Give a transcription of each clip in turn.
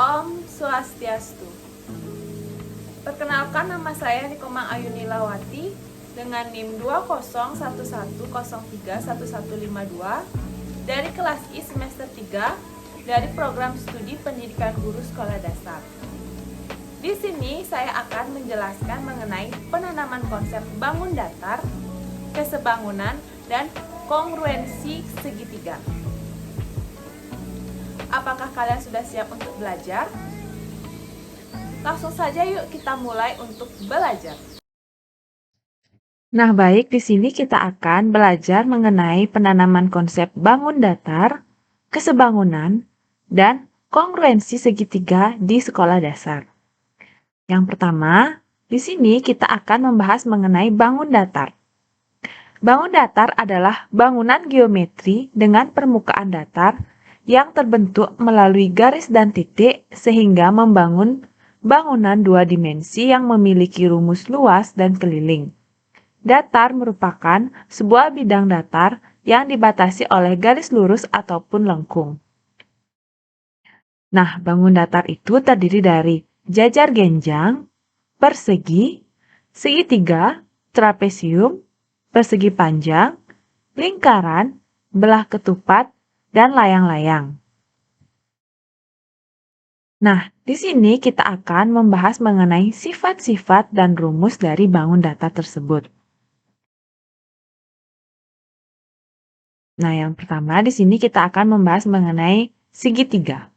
Om Swastiastu. Perkenalkan, nama saya Nikomang Ayuni Lawati dengan NIM 2011031152 dari kelas I semester 3 dari program studi pendidikan guru sekolah dasar. Di sini saya akan menjelaskan mengenai penanaman konsep bangun datar, kesebangunan, dan kongruensi segitiga. Apakah kalian sudah siap untuk belajar? Langsung saja yuk kita mulai untuk belajar. Nah, baik, di sini kita akan belajar mengenai penanaman konsep bangun datar, kesebangunan, dan kongruensi segitiga di sekolah dasar. Yang pertama, di sini kita akan membahas mengenai bangun datar. Bangun datar adalah bangunan geometri dengan permukaan datar yang terbentuk melalui garis dan titik sehingga membangun bangunan dua dimensi yang memiliki rumus luas dan keliling. Datar merupakan sebuah bidang datar yang dibatasi oleh garis lurus ataupun lengkung. Nah, bangun datar itu terdiri dari jajar genjang, persegi, segitiga, trapesium, persegi panjang, lingkaran, belah ketupat, dan layang-layang. Nah, di sini kita akan membahas mengenai sifat-sifat dan rumus dari bangun datar tersebut. Nah, yang pertama di sini kita akan membahas mengenai segitiga.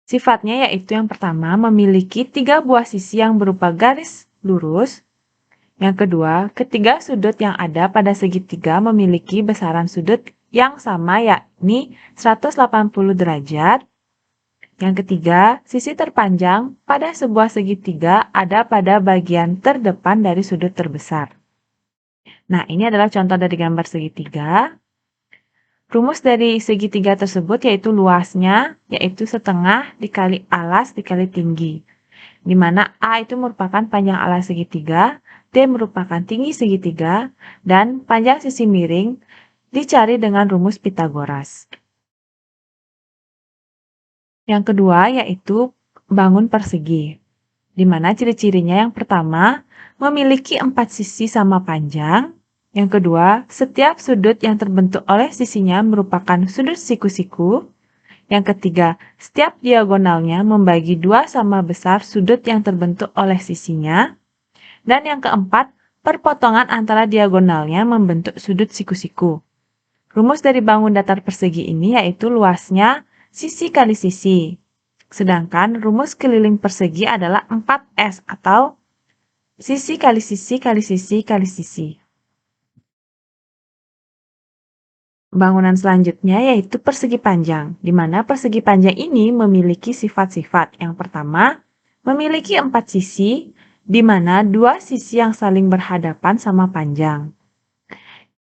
Sifatnya yaitu yang pertama memiliki 3 buah sisi yang berupa garis lurus. Yang kedua, ketiga sudut yang ada pada segitiga memiliki besaran sudut yang sama yakni 180 derajat. Yang ketiga, sisi terpanjang pada sebuah segitiga ada pada bagian terdepan dari sudut terbesar. Nah, ini adalah contoh dari gambar segitiga. Rumus dari segitiga tersebut yaitu luasnya, yaitu setengah dikali alas dikali tinggi. Di mana A itu merupakan panjang alas segitiga, D merupakan tinggi segitiga, dan panjang sisi miring dicari dengan rumus Pitagoras. Yang kedua yaitu bangun persegi, di mana ciri-cirinya yang pertama memiliki 4 sisi sama panjang. Yang kedua, setiap sudut yang terbentuk oleh sisinya merupakan sudut siku-siku. Yang ketiga, setiap diagonalnya membagi 2 sama besar sudut yang terbentuk oleh sisinya. Dan yang keempat, perpotongan antara diagonalnya membentuk sudut siku-siku. Rumus dari bangun datar persegi ini yaitu luasnya sisi kali sisi. Sedangkan rumus keliling persegi adalah 4S atau sisi kali sisi kali sisi kali sisi. Bangunan selanjutnya yaitu persegi panjang, di mana persegi panjang ini memiliki sifat-sifat. Yang pertama, memiliki 4 sisi, di mana 2 sisi yang saling berhadapan sama panjang.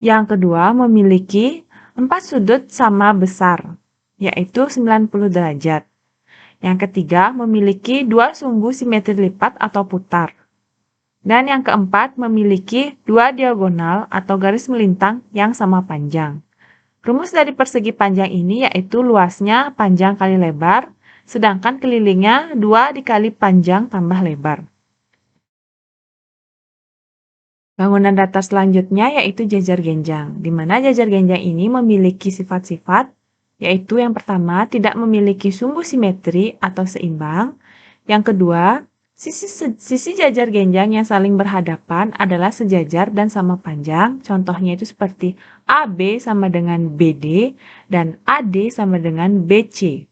Yang kedua, memiliki 4 sudut sama besar, yaitu 90 derajat. Yang ketiga, memiliki 2 sumbu simetri lipat atau putar. Dan yang keempat, memiliki 2 diagonal atau garis melintang yang sama panjang. Rumus dari persegi panjang ini yaitu luasnya panjang kali lebar, sedangkan kelilingnya 2 dikali panjang tambah lebar. Bangunan datar selanjutnya yaitu jajar genjang, di mana jajar genjang ini memiliki sifat-sifat, yaitu yang pertama tidak memiliki sumbu simetri atau seimbang. Yang kedua, sisi jajar genjang yang saling berhadapan adalah sejajar dan sama panjang. Contohnya itu seperti AB sama dengan BD dan AD sama dengan BC.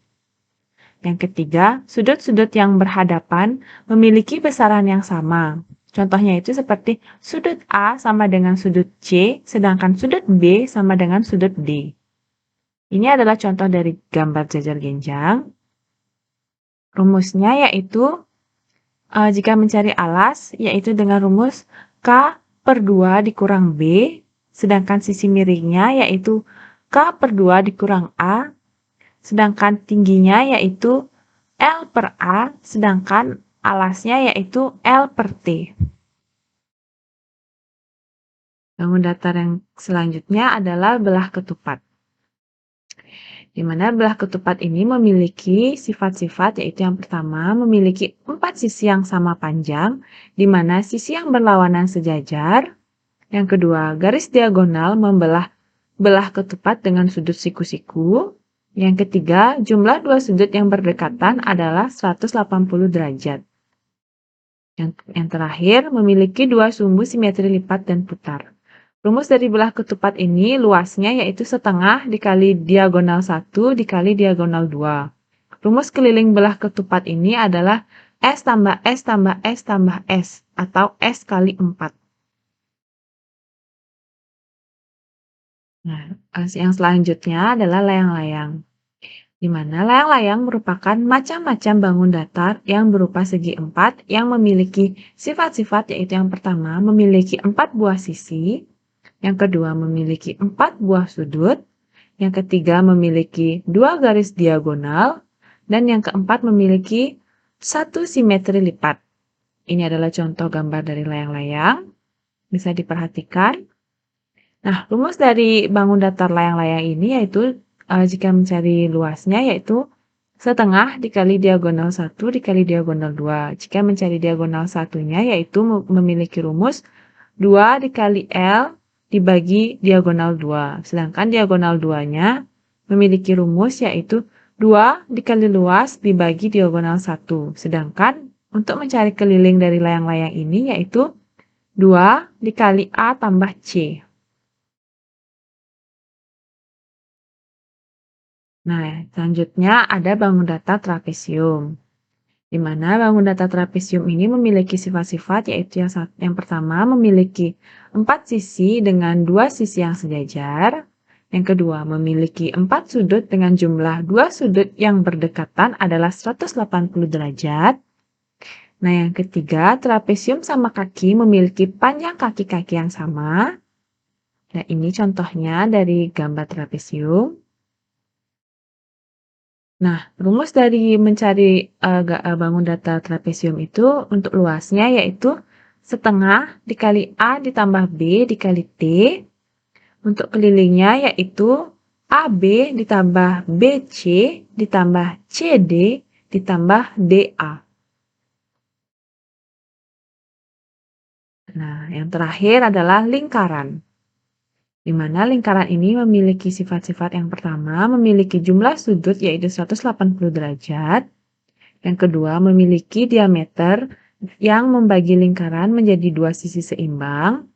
Yang ketiga, sudut-sudut yang berhadapan memiliki besaran yang sama. Contohnya itu seperti sudut A sama dengan sudut C, sedangkan sudut B sama dengan sudut D. Ini adalah contoh dari gambar jajar genjang. Rumusnya yaitu jika mencari alas, yaitu dengan rumus K per 2 dikurang B, sedangkan sisi miringnya yaitu K per 2 dikurang A, sedangkan tingginya yaitu L per A, sedangkan alasnya yaitu L per T. Bangun datar yang selanjutnya adalah belah ketupat. di mana belah ketupat ini memiliki sifat-sifat, yaitu yang pertama memiliki 4 sisi yang sama panjang, di mana sisi yang berlawanan sejajar. Yang kedua, garis diagonal membelah belah ketupat dengan sudut siku-siku. Yang ketiga, jumlah dua sudut yang berdekatan adalah 180 derajat. Yang terakhir, memiliki dua sumbu simetri lipat dan putar. Rumus dari belah ketupat ini luasnya yaitu setengah dikali diagonal 1 dikali diagonal 2. Rumus keliling belah ketupat ini adalah S tambah S tambah S tambah S atau S kali 4. Nah, yang selanjutnya adalah layang-layang, di mana layang-layang merupakan macam-macam bangun datar yang berupa segi 4 yang memiliki sifat-sifat, yaitu yang pertama memiliki 4 buah sisi, yang kedua memiliki 4 buah sudut, yang ketiga memiliki 2 garis diagonal, dan yang keempat memiliki 1 simetri lipat. Ini adalah contoh gambar dari layang-layang, bisa diperhatikan. Nah, rumus dari bangun datar layang-layang ini yaitu jika mencari luasnya yaitu setengah dikali diagonal 1 dikali diagonal 2. Jika mencari diagonal satunya yaitu memiliki rumus 2 dikali L dibagi diagonal 2. Sedangkan diagonal 2-nya memiliki rumus yaitu 2 dikali luas dibagi diagonal 1. Sedangkan untuk mencari keliling dari layang-layang ini yaitu 2 dikali A tambah C. Nah, selanjutnya ada bangun datar trapesium, di mana bangun datar trapesium ini memiliki sifat-sifat, yaitu yang pertama memiliki 4 sisi dengan 2 sisi yang sejajar, yang kedua memiliki 4 sudut dengan jumlah 2 sudut yang berdekatan adalah 180 derajat. Nah, yang ketiga, trapesium sama kaki memiliki panjang kaki-kaki yang sama. Nah, ini contohnya dari gambar trapesium. Nah, rumus dari mencari bangun datar trapesium itu untuk luasnya yaitu setengah dikali A ditambah B dikali T. Untuk kelilingnya yaitu AB ditambah BC ditambah CD ditambah DA. Nah, yang terakhir adalah lingkaran, di mana lingkaran ini memiliki sifat-sifat yang pertama memiliki jumlah sudut yaitu 180 derajat. Yang kedua, memiliki diameter yang membagi lingkaran menjadi 2 sisi seimbang.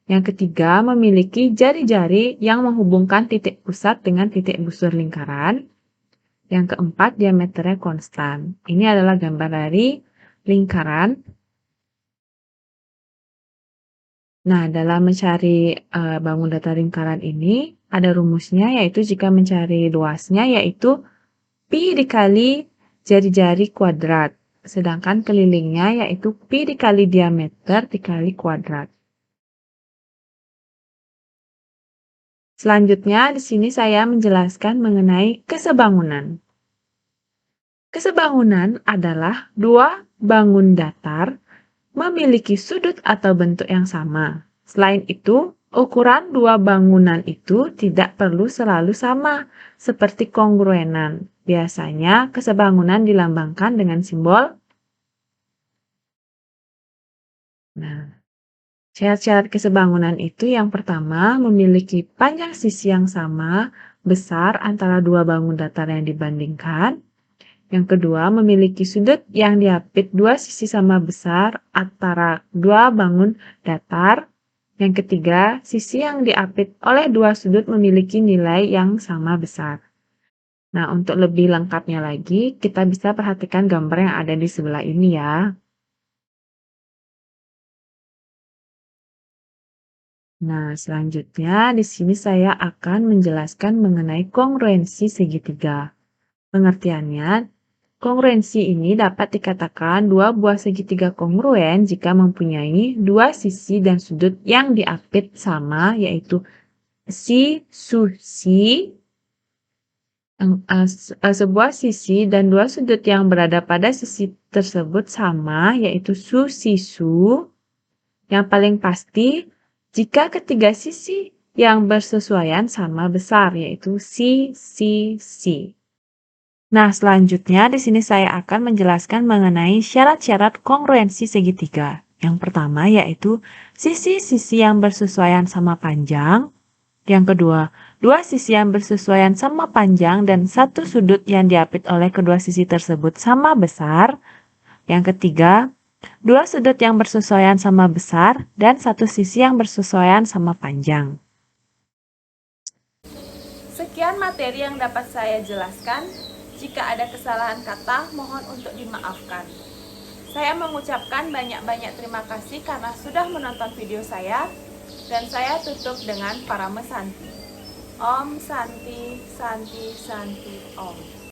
Yang ketiga, memiliki jari-jari yang menghubungkan titik pusat dengan titik busur lingkaran. Yang keempat, diameternya konstan. Ini adalah gambar dari lingkaran. Nah, dalam mencari bangun datar lingkaran ini, ada rumusnya yaitu jika mencari luasnya yaitu pi dikali jari-jari kuadrat. Sedangkan kelilingnya yaitu pi dikali diameter dikali kuadrat. Selanjutnya, di sini saya menjelaskan mengenai kesebangunan. Kesebangunan adalah dua bangun datar memiliki sudut atau bentuk yang sama. Selain itu, ukuran dua bangunan itu tidak perlu selalu sama, seperti kongruenan. Biasanya, kesebangunan dilambangkan dengan simbol. Nah, syarat-syarat kesebangunan itu yang pertama memiliki panjang sisi yang sama, besar antara dua bangun datar yang dibandingkan. Yang kedua, memiliki sudut yang diapit dua sisi sama besar antara dua bangun datar. Yang ketiga, sisi yang diapit oleh dua sudut memiliki nilai yang sama besar. Nah, untuk lebih lengkapnya lagi, kita bisa perhatikan gambar yang ada di sebelah ini ya. Nah, selanjutnya di sini saya akan menjelaskan mengenai kongruensi segitiga. Pengertiannya, kongruensi ini dapat dikatakan dua buah segitiga kongruen jika mempunyai dua sisi dan sudut yang diapit sama, yaitu si su si, sebuah sisi dan dua sudut yang berada pada sisi tersebut sama, yaitu su si su. Yang paling pasti, jika ketiga sisi yang bersesuaian sama besar, yaitu C. Nah, selanjutnya di sini saya akan menjelaskan mengenai syarat-syarat kongruensi segitiga. Yang pertama yaitu sisi-sisi yang bersesuaian sama panjang. Yang kedua, dua sisi yang bersesuaian sama panjang dan satu sudut yang diapit oleh kedua sisi tersebut sama besar. Yang ketiga, dua sudut yang bersesuaian sama besar dan satu sisi yang bersesuaian sama panjang. Sekian materi yang dapat saya jelaskan. Jika ada kesalahan kata, mohon untuk dimaafkan. Saya mengucapkan banyak-banyak terima kasih karena sudah menonton video saya, dan saya tutup dengan Parame Santi. Om Santi Santi Santi Om.